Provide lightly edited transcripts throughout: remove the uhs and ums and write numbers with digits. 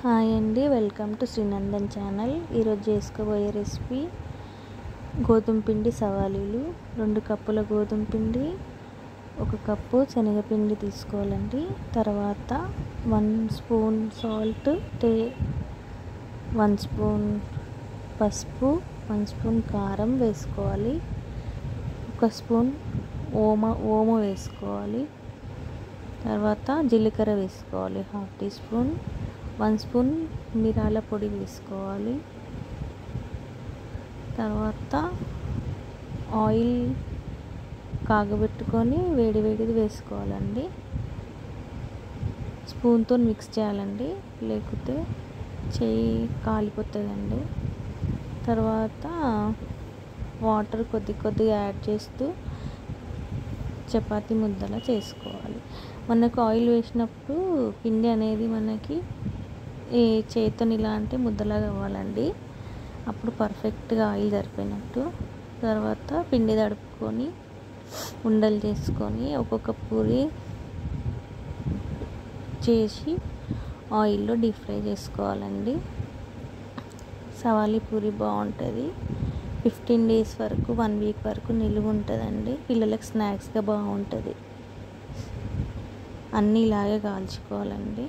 Hi అండి, welcome to Srinandan channel. ఈరోజు చేసుకోబోయే రెసిపీ గోధుమ పిండి సవాలీలు. 2 కప్పుల గోధుమ పిండి, 1 కప్పు శనగపిండి తీసుకోవాలండి. తర్వాత 1 స్పూన్ సాల్ట్, 1 స్పూన్ పసుపు, 1 స్పూన్ కారం వేసుకోవాలి. 1 స్పూన్ ఓమ వేసుకోవాలి. తర్వాత జీలకర్ర వేసుకోవాలి 1/2 టీ స్పూన్. 1 స్పూన్ మిరాల పొడి వేసుకోవాలి. తర్వాత ఆయిల్ కాగబెట్టుకొని వేడిది వేసుకోవాలండి. స్పూన్తో మిక్స్ చేయాలండి, లేకపోతే చెయ్యి కాలిపోతుందండి. తర్వాత వాటర్ కొద్దిగా యాడ్ చేస్తూ చపాతీ ముద్దలా చేసుకోవాలి. మనకు ఆయిల్ వేసినప్పుడు పిండి అనేది మనకి ఈ చేతితో ఇలా అంటే ముద్దలాగా అవ్వాలండి. అప్పుడు పర్ఫెక్ట్గా ఆయిల్ సరిపోయినట్టు. తర్వాత పిండి తడుపుకొని ఉండలు చేసుకొని ఒక్కొక్క పూరి చేసి ఆయిల్లో డీప్ ఫ్రై చేసుకోవాలండి. సవాలి పూరి బాగుంటుంది. 15 డేస్ వరకు 1 వీక్ వరకు నిలువ ఉంటుందండి. పిల్లలకు స్నాక్స్గా బాగుంటుంది. అన్నీ ఇలాగే కాల్చుకోవాలండి.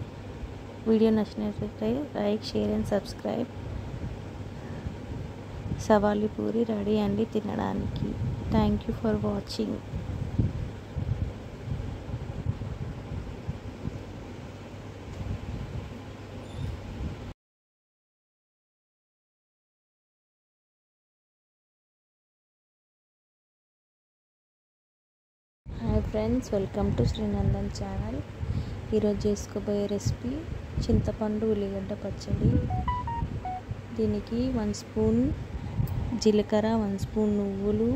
వీడియో నచ్చినట్లయితే లైక్, షేర్ అండ్ సబ్స్క్రైబ్. సవాలి పూరి రెడీ అండి తినడానికి. Thank you for watching. Hi friends, welcome to Srinandan channel. ఈరోజు చేసుకోబోయే రెసిపీ చింతపండు ఉల్లిగడ్డ పచ్చడి. దీనికి 1 స్పూన్ జీలకర్ర, 1 స్పూన్ నువ్వులు,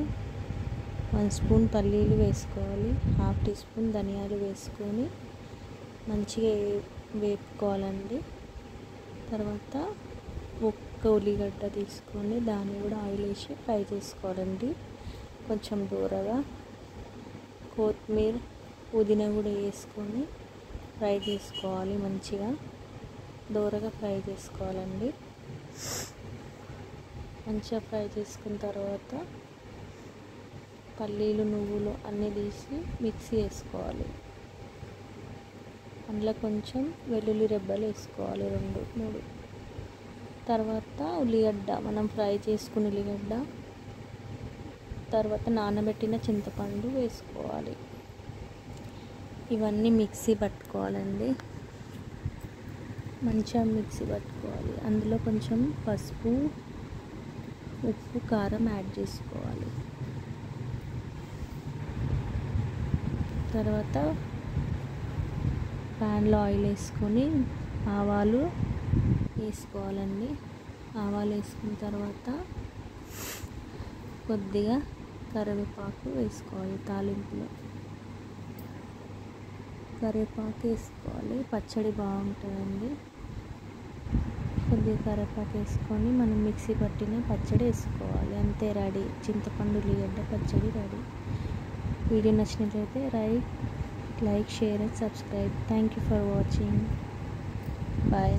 1 స్పూన్ పల్లీలు వేసుకోవాలి. 1/2 టీ స్పూన్ ధనియాలు వేసుకొని మంచిగా వేపుకోవాలండి. తర్వాత 1 ఉల్లిగడ్డ తీసుకొని దాన్ని కూడా ఆయిల్ వేసి ఫ్రై చేసుకోవాలండి. కొంచెం దూరగా కొత్తిమీర, పుదీనా కూడా వేసుకొని ఫ్రై చేసుకోవాలి. మంచిగా దూరగా ఫ్రై చేసుకోవాలండి. మంచిగా ఫ్రై చేసుకున్న తర్వాత పల్లీలు, నువ్వులు అన్నీ తీసి మిక్సీ వేసుకోవాలి. అందులో కొంచెం వెల్లుల్లి రెబ్బలు వేసుకోవాలి, 2, 3. తర్వాత ఉల్లిగడ్డ, మనం ఫ్రై చేసుకున్న ఉల్లిగడ్డ, తర్వాత నానబెట్టిన చింతపండు వేసుకోవాలి. ఇవన్నీ మిక్సీ పట్టుకోవాలండి. మంచిగా మిక్సీ పట్టుకోవాలి. అందులో కొంచెం పసుపు, ఉప్పు, కారం యాడ్ చేసుకోవాలి. తర్వాత ప్యాన్లో ఆయిల్ వేసుకొని ఆవాలు వేసుకోవాలండి. ఆవాలు వేసుకున్న తర్వాత కొద్దిగా కరివేపాకు వేసుకోవాలి. తాలింపులో కరివేపాకు వేసుకోవాలి. పచ్చడి బాగుంటుందండి. కొద్దిగా కరివేపాకు వేసుకొని మనం మిక్సీ పట్టిన పచ్చడి వేసుకోవాలి. అంతే, రెడీ. చింతపండు ఉల్లిగడ్డ పచ్చడి రెడీ. వీడియో నచ్చినట్లయితే like, share and subscribe. Thank you for watching. Bye.